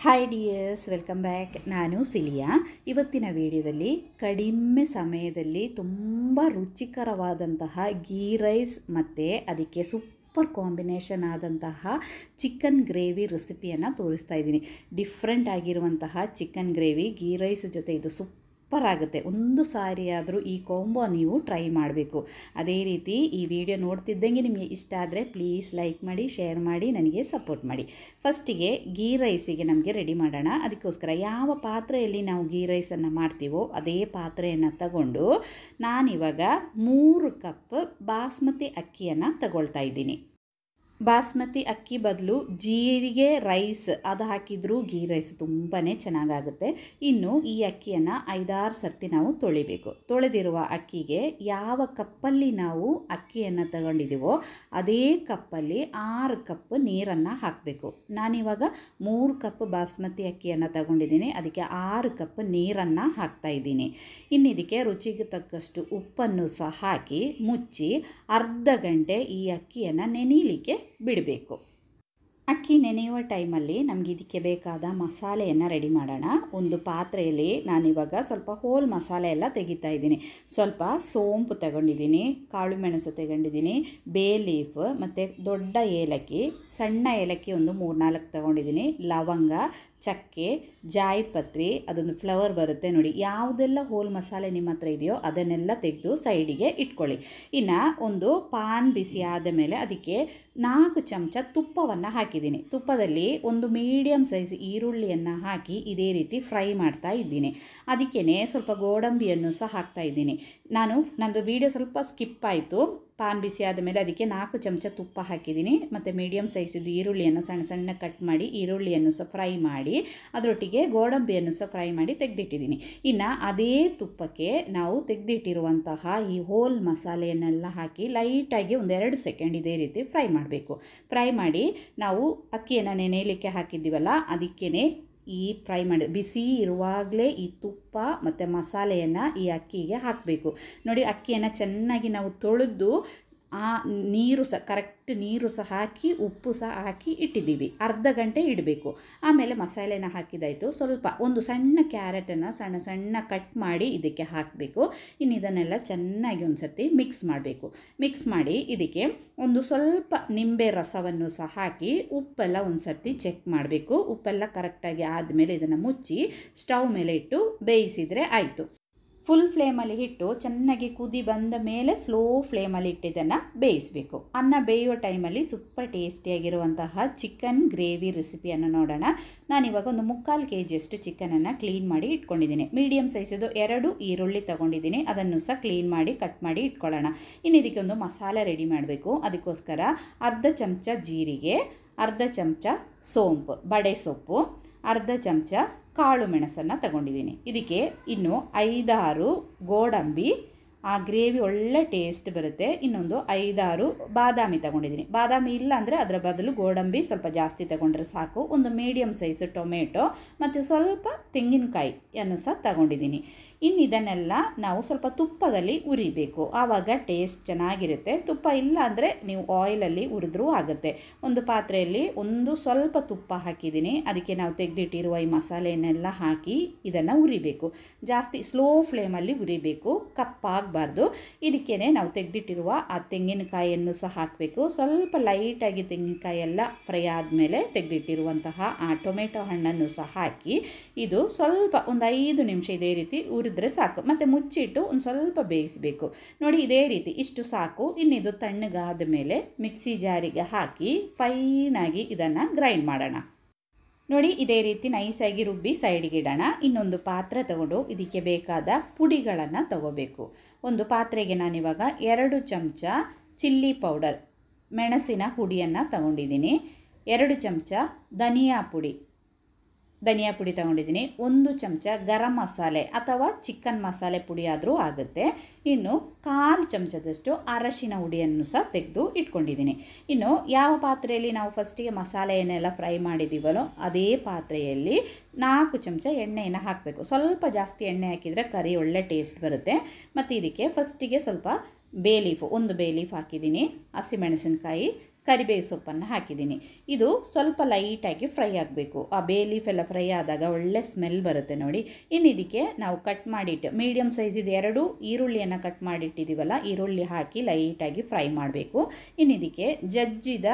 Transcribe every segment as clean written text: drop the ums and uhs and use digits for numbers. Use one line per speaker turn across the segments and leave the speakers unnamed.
Hi dears, welcome back. ನಾನು cilia. ಇವತ್ತಿನ ವಿಡಿಯೋದಲ್ಲಿ ಕಡಿಮೆ ಸಮಯದಲ್ಲಿ ತುಂಬ ರುಚಿಕರವಾದಂತಹ ಗೀ ರೈಸ್ ಮತ್ತು ಅದಕ್ಕೆ ಸೂಪರ್ ಕಾಂಬಿನೇಷನ್ ಆದಂತಹ ಚಿಕನ್ ಗ್ರೇವಿ ರೆಸಿಪಿಯನ್ನು ತೋರಿಸ್ತಾ ಇದ್ದೀನಿ. ಡಿಫ್ರೆಂಟ್ ಆಗಿರುವಂತಹ ಚಿಕನ್ ಗ್ರೇವಿ ಗೀ ರೈಸ್ ಜೊತೆ ಇದು ಸೂಪರ್ ಆಗುತ್ತೆ. ಒಂದು ಸಾರಿ ಆದರೂ ಈ ಕಾಂಬೋ ನೀವು ಟ್ರೈ ಮಾಡಬೇಕು. ಅದೇ ರೀತಿ ಈ ವಿಡಿಯೋ ನೋಡ್ತಿದ್ದಂಗೆ ನಿಮಗೆ ಇಷ್ಟ ಆದರೆ ಪ್ಲೀಸ್ ಲೈಕ್ ಮಾಡಿ, ಶೇರ್ ಮಾಡಿ, ನನಗೆ ಸಪೋರ್ಟ್ ಮಾಡಿ. ಫಸ್ಟಿಗೆ ಗೀ ರೈಸಿಗೆ ನಮಗೆ ರೆಡಿ ಮಾಡೋಣ. ಅದಕ್ಕೋಸ್ಕರ ಯಾವ ಪಾತ್ರೆಯಲ್ಲಿ ನಾವು ಗೀ ರೈಸನ್ನು ಮಾಡ್ತೀವೋ ಅದೇ ಪಾತ್ರೆಯನ್ನು ತಗೊಂಡು ನಾನಿವಾಗ 3 ಕಪ್ ಬಾಸ್ಮತಿ ಅಕ್ಕಿಯನ್ನು ತಗೊಳ್ತಾ ಇದ್ದೀನಿ. ಬಾಸ್ಮತಿ ಅಕ್ಕಿ ಬದಲು ಜೀರಿಗೆ ರೈಸ್ ಅದು ಹಾಕಿದರೂ ಗೀ ರೈಸ್ ತುಂಬಾ ಚೆನ್ನಾಗಾಗುತ್ತೆ. ಇನ್ನು ಈ ಅಕ್ಕಿಯನ್ನು 5-6 ಸರ್ತಿ ನಾವು ತೊಳಿಬೇಕು. ತೊಳೆದಿರುವ ಅಕ್ಕಿಗೆ ಯಾವ ಕಪ್ಪಲ್ಲಿ ನಾವು ಅಕ್ಕಿಯನ್ನು ತಗೊಂಡಿದ್ದೀವೋ ಅದೇ ಕಪ್ಪಲ್ಲಿ 6 ಕಪ್ ನೀರನ್ನು ಹಾಕಬೇಕು. ನಾನಿವಾಗ 3 ಕಪ್ ಬಾಸ್ಮತಿ ಅಕ್ಕಿಯನ್ನು ತಗೊಂಡಿದ್ದೀನಿ. ಅದಕ್ಕೆ 6 ಕಪ್ ನೀರನ್ನು ಹಾಕ್ತಾ ಇದ್ದೀನಿ. ಇನ್ನು ಇದಕ್ಕೆ ರುಚಿಗೆ ತಕ್ಕಷ್ಟು ಉಪ್ಪನ್ನು ಸಹ ಹಾಕಿ ಮುಚ್ಚಿ ಅರ್ಧ ಗಂಟೆ ಈ ಅಕ್ಕಿಯನ್ನು ನೆನೆಯಲಿಕ್ಕೆ ಬಿಡಬೇಕು. ಅಕ್ಕಿ ನೆನೆಯುವ ಟೈಮಲ್ಲಿ ನಮಗೆ ಇದಕ್ಕೆ ಬೇಕಾದ ಮಸಾಲೆಯನ್ನು ರೆಡಿ ಮಾಡೋಣ. ಒಂದು ಪಾತ್ರೆಯಲ್ಲಿ ನಾನಿವಾಗ ಸ್ವಲ್ಪ ಹೋಲ್ ಮಸಾಲೆ ಎಲ್ಲ ತೆಗಿತಾ ಇದ್ದೀನಿ. ಸ್ವಲ್ಪ ಸೋಂಪು ತಗೊಂಡಿದ್ದೀನಿ, ಕಾಳು ಮೆಣಸು ತಗೊಂಡಿದ್ದೀನಿ, ಬೇ ಲೀಫ್ ಮತ್ತು ದೊಡ್ಡ ಏಲಕ್ಕಿ, ಸಣ್ಣ ಏಲಕ್ಕಿ ಒಂದು 3-4 ತಗೊಂಡಿದ್ದೀನಿ, ಲವಂಗ, ಚಕ್ಕೆ, ಜಾಯಿಪತ್ರಿ, ಅದೊಂದು ಫ್ಲವರ್ ಬರುತ್ತೆ ನೋಡಿ. ಯಾವುದೆಲ್ಲ ಹೋಲ್ ಮಸಾಲೆ ನಿಮ್ಮ ಹತ್ರ ಇದೆಯೋ ಅದನ್ನೆಲ್ಲ ತೆಗೆದು ಸೈಡಿಗೆ ಇಟ್ಕೊಳ್ಳಿ. ಇನ್ನು ಒಂದು ಪಾನ್ ಬಿಸಿ ಆದ ಮೇಲೆ ಅದಕ್ಕೆ 4 ಚಮಚ ತುಪ್ಪವನ್ನು ಹಾಕಿದ್ದೀನಿ. ತುಪ್ಪದಲ್ಲಿ ಒಂದು ಮೀಡಿಯಮ್ ಸೈಜ್ ಈರುಳ್ಳಿಯನ್ನು ಹಾಕಿ ಇದೇ ರೀತಿ ಫ್ರೈ ಮಾಡ್ತಾ ಇದ್ದೀನಿ. ಅದಕ್ಕೇ ಸ್ವಲ್ಪ ಗೋಡಂಬಿಯನ್ನು ಸಹ ಹಾಕ್ತಾ ಇದ್ದೀನಿ. ನಂದು ವಿಡಿಯೋ ಸ್ವಲ್ಪ ಸ್ಕಿಪ್ ಆಯಿತು. ಪಾನ್ ಬಿಸಿ ಆದ ಮೇಲೆ ಅದಕ್ಕೆ 4 ಚಮಚ ತುಪ್ಪ ಹಾಕಿದ್ದೀನಿ ಮತ್ತು ಮೀಡಿಯಮ್ ಸೈಜಿದ್ದು ಈರುಳ್ಳಿಯನ್ನು ಸಣ್ಣ ಸಣ್ಣ ಕಟ್ ಮಾಡಿ ಈರುಳ್ಳಿಯನ್ನು ಸಹ ಫ್ರೈ ಮಾಡಿ ಅದರೊಟ್ಟಿಗೆ ಗೋಡಂಬಿಯನ್ನು ಸಹ ಫ್ರೈ ಮಾಡಿ ತೆಗೆದಿಟ್ಟಿದ್ದೀನಿ. ಇನ್ನು ಅದೇ ತುಪ್ಪಕ್ಕೆ ನಾವು ತೆಗೆದಿಟ್ಟಿರುವಂತಹ ಈ ಹೋಲ್ ಮಸಾಲೆಯನ್ನೆಲ್ಲ ಹಾಕಿ ಲೈಟಾಗಿ 1-2 ಸೆಕೆಂಡ್ ಇದೇ ರೀತಿ ಫ್ರೈ ಮಾಡಬೇಕು. ಫ್ರೈ ಮಾಡಿ ನಾವು ಅಕ್ಕಿಯನ್ನು ನೆನೆಯಲಿಕ್ಕೆ ಹಾಕಿದ್ದೀವಲ್ಲ ಅದಕ್ಕೇ ಈ ಫ್ರೈ ಮಾಡಿ ಬಿಸಿ ಇರುವಾಗಲೇ ಈ ತುಪ್ಪ ಮತ್ತು ಮಸಾಲೆಯನ್ನು ಈ ಅಕ್ಕಿಗೆ ಹಾಕಬೇಕು. ನೋಡಿ, ಅಕ್ಕಿಯನ್ನು ಚೆನ್ನಾಗಿ ನಾವು ತೊಳೆದು ಆ ನೀರು ಸಹ ಕರೆಕ್ಟ್ ನೀರು ಸಹ ಹಾಕಿ ಉಪ್ಪು ಸಹ ಹಾಕಿ ಇಟ್ಟಿದ್ದೀವಿ. ಅರ್ಧ ಗಂಟೆ ಇಡಬೇಕು. ಆಮೇಲೆ ಮಸಾಲೆನ ಹಾಕಿದಾಯಿತು. ಸ್ವಲ್ಪ ಒಂದು ಸಣ್ಣ ಕ್ಯಾರೆಟನ್ನು ಸಣ್ಣ ಸಣ್ಣ ಕಟ್ ಮಾಡಿ ಇದಕ್ಕೆ ಹಾಕಬೇಕು. ಇನ್ನು ಇದನ್ನೆಲ್ಲ ಚೆನ್ನಾಗಿ ಒಂದು ಸರ್ತಿ ಮಿಕ್ಸ್ ಮಾಡಬೇಕು. ಮಿಕ್ಸ್ ಮಾಡಿ ಇದಕ್ಕೆ ಒಂದು ಸ್ವಲ್ಪ ನಿಂಬೆ ರಸವನ್ನು ಸಹ ಹಾಕಿ ಉಪ್ಪೆಲ್ಲ ಒಂದು ಸರ್ತಿ ಚೆಕ್ ಮಾಡಬೇಕು. ಉಪ್ಪೆಲ್ಲ ಕರೆಕ್ಟಾಗಿ ಆದಮೇಲೆ ಇದನ್ನು ಮುಚ್ಚಿ ಸ್ಟವ್ ಮೇಲೆ ಇಟ್ಟು ಬೇಯಿಸಿದರೆ ಆಯಿತು. ಫುಲ್ ಫ್ಲೇಮಲ್ಲಿ ಇಟ್ಟು ಚೆನ್ನಾಗಿ ಕುದಿ ಬಂದ ಮೇಲೆ ಸ್ಲೋ ಫ್ಲೇಮಲ್ಲಿ ಇಟ್ಟು ಇದನ್ನು ಬೇಯಿಸಬೇಕು. ಅನ್ನ ಬೇಯುವ ಟೈಮಲ್ಲಿ ಸೂಪರ್ ಟೇಸ್ಟಿಯಾಗಿರುವಂತಹ ಚಿಕನ್ ಗ್ರೇವಿ ರೆಸಿಪಿಯನ್ನು ನೋಡೋಣ. ನಾನಿವಾಗ ಒಂದು 3/4 kg ಚಿಕನನ್ನು ಕ್ಲೀನ್ ಮಾಡಿ ಇಟ್ಕೊಂಡಿದ್ದೀನಿ. ಮೀಡಿಯಮ್ ಸೈಜದು 2 ಈರುಳ್ಳಿ ತೊಗೊಂಡಿದ್ದೀನಿ. ಅದನ್ನು ಸಹ ಕ್ಲೀನ್ ಮಾಡಿ ಕಟ್ ಮಾಡಿ ಇಟ್ಕೊಳ್ಳೋಣ. ಇನ್ನು ಇದಕ್ಕೆ ಒಂದು ಮಸಾಲೆ ರೆಡಿ ಮಾಡಬೇಕು. ಅದಕ್ಕೋಸ್ಕರ ಅರ್ಧ ಚಮಚ ಜೀರಿಗೆ, ಅರ್ಧ ಚಮಚ ಸೋಂಪು, ಬಡೆ ಸೊಪ್ಪು, ಅರ್ಧ ಚಮಚ ಕಾಳು ಮೆಣಸನ್ನು ತಗೊಂಡಿದ್ದೀನಿ. ಇದಕ್ಕೆ ಇನ್ನು 5-6 ಗೋಡಂಬಿ, ಆ ಗ್ರೇವಿ ಒಳ್ಳೆ ಟೇಸ್ಟ್ ಬರುತ್ತೆ. ಇನ್ನೊಂದು 5-6 ಬಾದಾಮಿ ತಗೊಂಡಿದ್ದೀನಿ. ಬಾದಾಮಿ ಇಲ್ಲ ಅಂದರೆ ಅದರ ಬದಲು ಗೋಡಂಬಿ ಸ್ವಲ್ಪ ಜಾಸ್ತಿ ತಗೊಂಡ್ರೆ ಸಾಕು. ಒಂದು ಮೀಡಿಯಮ್ ಸೈಜ್ ಟೊಮೆಟೊ ಮತ್ತು ಸ್ವಲ್ಪ ತೆಂಗಿನಕಾಯಿಯನ್ನು ಸಹ ತಗೊಂಡಿದ್ದೀನಿ. ಇನ್ನು ಇದನ್ನೆಲ್ಲ ನಾವು ಸ್ವಲ್ಪ ತುಪ್ಪದಲ್ಲಿ ಉರಿಬೇಕು. ಆವಾಗ ಟೇಸ್ಟ್ ಚೆನ್ನಾಗಿರುತ್ತೆ. ತುಪ್ಪ ಇಲ್ಲ ಅಂದರೆ ನೀವು ಆಯಿಲಲ್ಲಿ ಹುರಿದ್ರೂ ಆಗುತ್ತೆ. ಒಂದು ಪಾತ್ರೆಯಲ್ಲಿ ಒಂದು ಸ್ವಲ್ಪ ತುಪ್ಪ ಹಾಕಿದ್ದೀನಿ. ಅದಕ್ಕೆ ನಾವು ತೆಗೆದಿಟ್ಟಿರುವ ಈ ಮಸಾಲೆಯನ್ನೆಲ್ಲ ಹಾಕಿ ಇದನ್ನು ಉರಿಬೇಕು. ಜಾಸ್ತಿ ಸ್ಲೋ ಫ್ಲೇಮಲ್ಲಿ ಉರಿಬೇಕು, ಕಪ್ಪಾಗಬಾರ್ದು. ಇದಕ್ಕೇ ನಾವು ತೆಗೆದಿಟ್ಟಿರುವ ಆ ತೆಂಗಿನಕಾಯಿಯನ್ನು ಸಹ ಹಾಕಬೇಕು. ಸ್ವಲ್ಪ ಲೈಟಾಗಿ ತೆಂಗಿನಕಾಯಿ ಎಲ್ಲ ಫ್ರೈ ಆದಮೇಲೆ ತೆಗೆದಿಟ್ಟಿರುವಂತಹ ಆ ಟೊಮೆಟೊ ಹಣ್ಣನ್ನು ಸಹ ಹಾಕಿ ಇದು ಸ್ವಲ್ಪ ಒಂದು 5 ನಿಮಿಷ ಇದೇ ರೀತಿ ಉರಿದ್ರೆ ಸಾಕು. ಮತ್ತು ಮುಚ್ಚಿಟ್ಟು ಒಂದು ಸ್ವಲ್ಪ ಬೇಯಿಸಬೇಕು. ನೋಡಿ, ಇದೇ ರೀತಿ ಇಷ್ಟು ಸಾಕು. ಇನ್ನಿದು ತಣ್ಣಗಾದ ಮೇಲೆ ಮಿಕ್ಸಿ ಜಾರಿಗೆ ಹಾಕಿ ಫೈನಾಗಿ ಇದನ್ನು ಗ್ರೈಂಡ್ ಮಾಡೋಣ. ನೋಡಿ, ಇದೇ ರೀತಿ ನೈಸಾಗಿ ರುಬ್ಬಿ ಸೈಡ್ಗೆ ಇಡೋಣ. ಇನ್ನೊಂದು ಪಾತ್ರೆ ತಗೊಂಡು ಇದಕ್ಕೆ ಬೇಕಾದ ಪುಡಿಗಳನ್ನು ತಗೋಬೇಕು. ಒಂದು ಪಾತ್ರೆಗೆ ನಾನಿವಾಗ 2 ಚಮಚ ಚಿಲ್ಲಿ ಪೌಡರ್, ಮೆಣಸಿನ ಹುಡಿಯನ್ನು ತಗೊಂಡಿದ್ದೀನಿ. 2 ಚಮಚ ಧನಿಯಾ ಪುಡಿ ತಗೊಂಡಿದ್ದೀನಿ. 1 ಚಮಚ ಗರಂ ಮಸಾಲೆ ಅಥವಾ ಚಿಕನ್ ಮಸಾಲೆ ಪುಡಿ ಆದರೂ ಆಗುತ್ತೆ. ಇನ್ನು 1/4 ಚಮಚದಷ್ಟು ಅರಶಿನ ಹುಡಿಯನ್ನು ಸಹ ತೆಗೆದು ಇಟ್ಕೊಂಡಿದ್ದೀನಿ. ಇನ್ನು ಯಾವ ಪಾತ್ರೆಯಲ್ಲಿ ನಾವು ಫಸ್ಟಿಗೆ ಮಸಾಲೆಯನ್ನೆಲ್ಲ ಫ್ರೈ ಮಾಡಿದ್ದೀವಲ್ಲೋ ಅದೇ ಪಾತ್ರೆಯಲ್ಲಿ 4 ಚಮಚ ಎಣ್ಣೆಯನ್ನು ಹಾಕಬೇಕು. ಸ್ವಲ್ಪ ಜಾಸ್ತಿ ಎಣ್ಣೆ ಹಾಕಿದರೆ ಕರಿ ಒಳ್ಳೆ ಟೇಸ್ಟ್ ಬರುತ್ತೆ. ಮತ್ತು ಇದಕ್ಕೆ ಫಸ್ಟಿಗೆ ಸ್ವಲ್ಪ ಬೇ ಲೀಫ್, 1 ಬೇ ಲೀಫ್ ಹಾಕಿದ್ದೀನಿ, ಹಸಿಮೆಣಸಿನಕಾಯಿ, ಕರಿಬೇವು ಸೊಪ್ಪನ್ನು ಹಾಕಿದ್ದೀನಿ. ಇದು ಸ್ವಲ್ಪ ಲೈಟಾಗಿ ಫ್ರೈ ಆಗಬೇಕು. ಆ ಬೇ ಲೀಫ್ ಎಲ್ಲ ಫ್ರೈ ಆದಾಗ ಒಳ್ಳೆ ಸ್ಮೆಲ್ ಬರುತ್ತೆ ನೋಡಿ. ಇನ್ನು ಇದಕ್ಕೆ ನಾವು ಕಟ್ ಮಾಡಿಟ್ಟು ಮೀಡಿಯಮ್ ಸೈಜಿದು 2 ಈರುಳ್ಳಿಯನ್ನು ಕಟ್ ಮಾಡಿಟ್ಟಿದ್ದೀವಲ್ಲ, ಈರುಳ್ಳಿ ಹಾಕಿ ಲೈಟಾಗಿ ಫ್ರೈ ಮಾಡಬೇಕು. ಇನ್ನು ಇದಕ್ಕೆ ಜಜ್ಜಿದ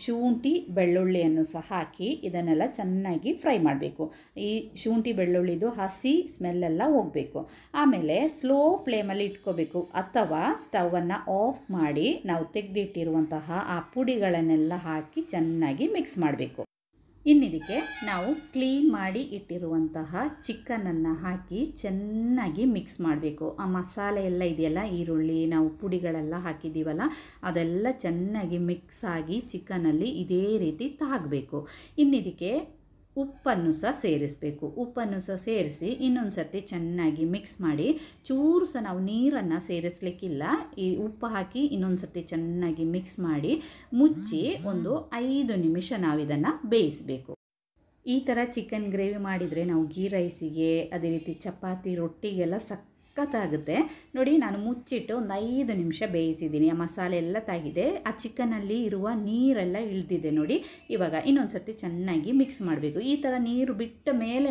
ಶುಂಠಿ ಬೆಳ್ಳುಳ್ಳಿಯನ್ನು ಸಹ ಹಾಕಿ ಇದನ್ನೆಲ್ಲ ಚೆನ್ನಾಗಿ ಫ್ರೈ ಮಾಡಬೇಕು. ಈ ಶುಂಠಿ ಬೆಳ್ಳುಳ್ಳಿದು ಹಸಿ ಸ್ಮೆಲ್ಲೆಲ್ಲ ಹೋಗಬೇಕು. ಆಮೇಲೆ ಸ್ಲೋ ಫ್ಲೇಮಲ್ಲಿ ಇಟ್ಕೋಬೇಕು, ಅಥವಾ ಸ್ಟವನ್ನು ಆಫ್ ಮಾಡಿ ನಾವು ತೆಗೆದಿಟ್ಟಿರುವಂತಹ ಆ ಪುಡಿಗಳನ್ನೆಲ್ಲ ಹಾಕಿ ಚೆನ್ನಾಗಿ ಮಿಕ್ಸ್ ಮಾಡಬೇಕು. ಇನ್ನಿದಕ್ಕೆ ನಾವು ಕ್ಲೀನ್ ಮಾಡಿ ಇಟ್ಟಿರುವಂತಹ ಚಿಕನನ್ನು ಹಾಕಿ ಚೆನ್ನಾಗಿ ಮಿಕ್ಸ್ ಮಾಡಬೇಕು. ಆ ಮಸಾಲೆ ಎಲ್ಲ ಇದೆಯಲ್ಲ, ಈರುಳ್ಳಿ ನಾವು ಪುಡಿಗಳೆಲ್ಲ ಹಾಕಿದ್ದೀವಲ್ಲ, ಅದೆಲ್ಲ ಚೆನ್ನಾಗಿ ಮಿಕ್ಸ್ ಆಗಿ ಚಿಕನಲ್ಲಿ ಇದೇ ರೀತಿ ತಾಗಬೇಕು. ಇನ್ನಿದಕ್ಕೆ ಉಪ್ಪನ್ನು ಸಹ ಸೇರಿಸಬೇಕು. ಉಪ್ಪನ್ನು ಸಹ ಸೇರಿಸಿ ಇನ್ನೊಂದು ಸರ್ತಿ ಚೆನ್ನಾಗಿ ಮಿಕ್ಸ್ ಮಾಡಿ, ಚೂರು ಸಹ ನಾವು ನೀರನ್ನು ಸೇರಿಸಲಿಕ್ಕಿಲ್ಲ. ಈ ಉಪ್ಪು ಹಾಕಿ ಇನ್ನೊಂದು ಸರ್ತಿ ಚೆನ್ನಾಗಿ ಮಿಕ್ಸ್ ಮಾಡಿ ಮುಚ್ಚಿ ಒಂದು 5 ನಿಮಿಷ ನಾವು ಇದನ್ನು ಬೇಯಿಸಬೇಕು. ಈ ಥರ ಚಿಕನ್ ಗ್ರೇವಿ ಮಾಡಿದರೆ ನಾವು ಗೀ ರೈಸಿಗೆ, ಅದೇ ರೀತಿ ಚಪಾತಿ, ರೊಟ್ಟಿಗೆಲ್ಲ ಸಖತ್ತಾಗುತ್ತೆ ನೋಡಿ. ನಾನು ಮುಚ್ಚಿಟ್ಟು ಒಂದು 5 ನಿಮಿಷ ಬೇಯಿಸಿದ್ದೀನಿ. ಆ ಮಸಾಲೆ ಎಲ್ಲ ತಾಗಿದೆ, ಆ ಚಿಕನಲ್ಲಿ ಇರುವ ನೀರೆಲ್ಲ ಇಳಿದಿದೆ ನೋಡಿ. ಇವಾಗ ಇನ್ನೊಂದು ಸರ್ತಿ ಚೆನ್ನಾಗಿ ಮಿಕ್ಸ್ ಮಾಡಬೇಕು. ಈ ಥರ ನೀರು ಬಿಟ್ಟ ಮೇಲೆ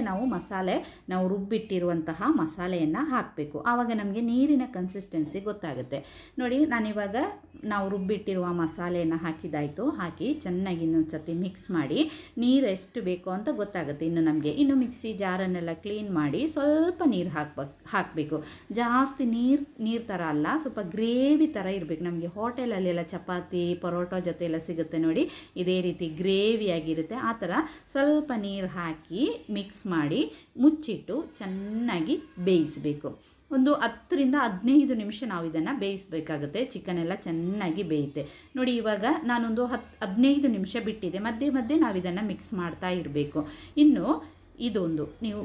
ನಾವು ರುಬ್ಬಿಟ್ಟಿರುವಂತಹ ಮಸಾಲೆಯನ್ನು ಹಾಕಬೇಕು. ಆವಾಗ ನಮಗೆ ನೀರಿನ ಕನ್ಸಿಸ್ಟೆನ್ಸಿ ಗೊತ್ತಾಗುತ್ತೆ ನೋಡಿ. ನಾನಿವಾಗ ನಾವು ರುಬ್ಬಿಟ್ಟಿರುವ ಮಸಾಲೆಯನ್ನು ಹಾಕಿದಾಯಿತು. ಹಾಕಿ ಚೆನ್ನಾಗಿ ಇನ್ನೊಂದು ಸರ್ತಿ ಮಿಕ್ಸ್ ಮಾಡಿ, ನೀರು ಎಷ್ಟು ಬೇಕೋ ಅಂತ ಗೊತ್ತಾಗುತ್ತೆ ಇನ್ನು ನಮಗೆ. ಇನ್ನು ಮಿಕ್ಸಿ ಜಾರನ್ನೆಲ್ಲ ಕ್ಲೀನ್ ಮಾಡಿ ಸ್ವಲ್ಪ ನೀರು ಹಾಕಬೇಕು. ಜಾಸ್ತಿ ನೀರು ಥರ ಅಲ್ಲ, ಸ್ವಲ್ಪ ಗ್ರೇವಿ ಥರ ಇರಬೇಕು. ನಮಗೆ ಹೋಟೆಲಲ್ಲೆಲ್ಲ ಚಪಾತಿ ಪರೋಟ ಜೊತೆ ಎಲ್ಲ ಸಿಗುತ್ತೆ ನೋಡಿ, ಇದೇ ರೀತಿ ಗ್ರೇವಿಯಾಗಿರುತ್ತೆ. ಆ ಥರ ಸ್ವಲ್ಪ ನೀರು ಹಾಕಿ ಮಿಕ್ಸ್ ಮಾಡಿ ಮುಚ್ಚಿಟ್ಟು ಚೆನ್ನಾಗಿ ಬೇಯಿಸಬೇಕು. ಒಂದು 10 ರಿಂದ 15 ನಿಮಿಷ ನಾವು ಇದನ್ನು ಬೇಯಿಸಬೇಕಾಗುತ್ತೆ. ಚಿಕನ್ ಎಲ್ಲ ಚೆನ್ನಾಗಿ ಬೇಯುತ್ತೆ ನೋಡಿ. ಇವಾಗ ನಾನೊಂದು 15 ನಿಮಿಷ ಬಿಟ್ಟಿದೆ. ಮಧ್ಯೆ ಮಧ್ಯೆ ನಾವು ಇದನ್ನು ಮಿಕ್ಸ್ ಮಾಡ್ತಾ ಇರಬೇಕು. ಇನ್ನು ಇದೊಂದು ನೀವು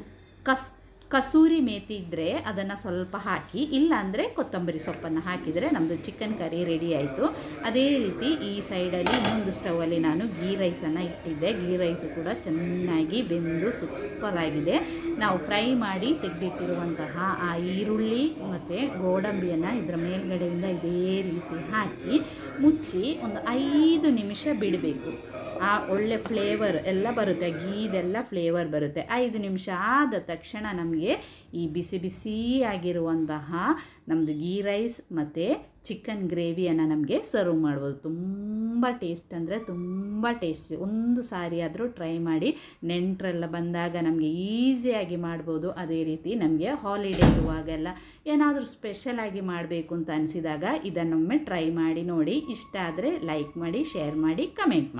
ಕಸೂರಿ ಮೇಥಿ ಇದ್ದರೆ ಅದನ್ನು ಸ್ವಲ್ಪ ಹಾಕಿ, ಇಲ್ಲ ಅಂದರೆ ಕೊತ್ತಂಬರಿ ಸೊಪ್ಪನ್ನು ಹಾಕಿದರೆ ನಮ್ಮದು ಚಿಕನ್ ಕರಿ ರೆಡಿ ಆಯಿತು. ಅದೇ ರೀತಿ ಈ ಸೈಡಲ್ಲಿ ಇನ್ನೊಂದು ಸ್ಟವಲ್ಲಿ ನಾನು ಗೀ ರೈಸನ್ನು ಇಟ್ಟಿದ್ದೆ. ಗೀ ರೈಸು ಕೂಡ ಚೆನ್ನಾಗಿ ಬೆಂದು ಸೂಪರಾಗಿದೆ. ನಾವು ಫ್ರೈ ಮಾಡಿ ತೆಗೆದಿಟ್ಟಿರುವಂತಹ ಆ ಈರುಳ್ಳಿ ಮತ್ತು ಗೋಡಂಬಿಯನ್ನು ಇದರ ಮೇಲ್ಗಡೆಯಿಂದ ಇದೇ ರೀತಿ ಹಾಕಿ ಮುಚ್ಚಿ ಒಂದು 5 ನಿಮಿಷ ಬಿಡಬೇಕು. ಆ ಒಳ್ಳೆ ಫ್ಲೇವರ್ ಎಲ್ಲ ಬರುತ್ತೆ, ಗೀದೆಲ್ಲ ಫ್ಲೇವರ್ ಬರುತ್ತೆ. 5 ನಿಮಿಷ ಆದ ತಕ್ಷಣ ನಮಗೆ ಈ ಬಿಸಿ ಬಿಸಿಯಾಗಿರುವಂತಹ ನಮ್ಮದು ಗೀ ರೈಸ್ ಮತ್ತು ಚಿಕನ್ ಗ್ರೇವಿಯನ್ನು ನಮಗೆ ಸರ್ವ್ ಮಾಡ್ಬೋದು. ತುಂಬ ಟೇಸ್ಟ್ ಅಂದರೆ ತುಂಬ ಟೇಸ್ಟಿ. ಒಂದು ಸಾರಿ ಆದರೂ ಟ್ರೈ ಮಾಡಿ. ನೆಂಟರೆಲ್ಲ ಬಂದಾಗ ನಮಗೆ ಈಸಿಯಾಗಿ ಮಾಡ್ಬೋದು. ಅದೇ ರೀತಿ ನಮಗೆ ಹಾಲಿಡೇ ಇರುವಾಗೆಲ್ಲ ಏನಾದರೂ ಸ್ಪೆಷಲಾಗಿ ಮಾಡಬೇಕು ಅಂತ ಅನಿಸಿದಾಗ ಇದನ್ನೊಮ್ಮೆ ಟ್ರೈ ಮಾಡಿ ನೋಡಿ. ಇಷ್ಟ ಆದರೆ ಲೈಕ್ ಮಾಡಿ, ಶೇರ್ ಮಾಡಿ, ಕಮೆಂಟ್ ಮಾಡಿ.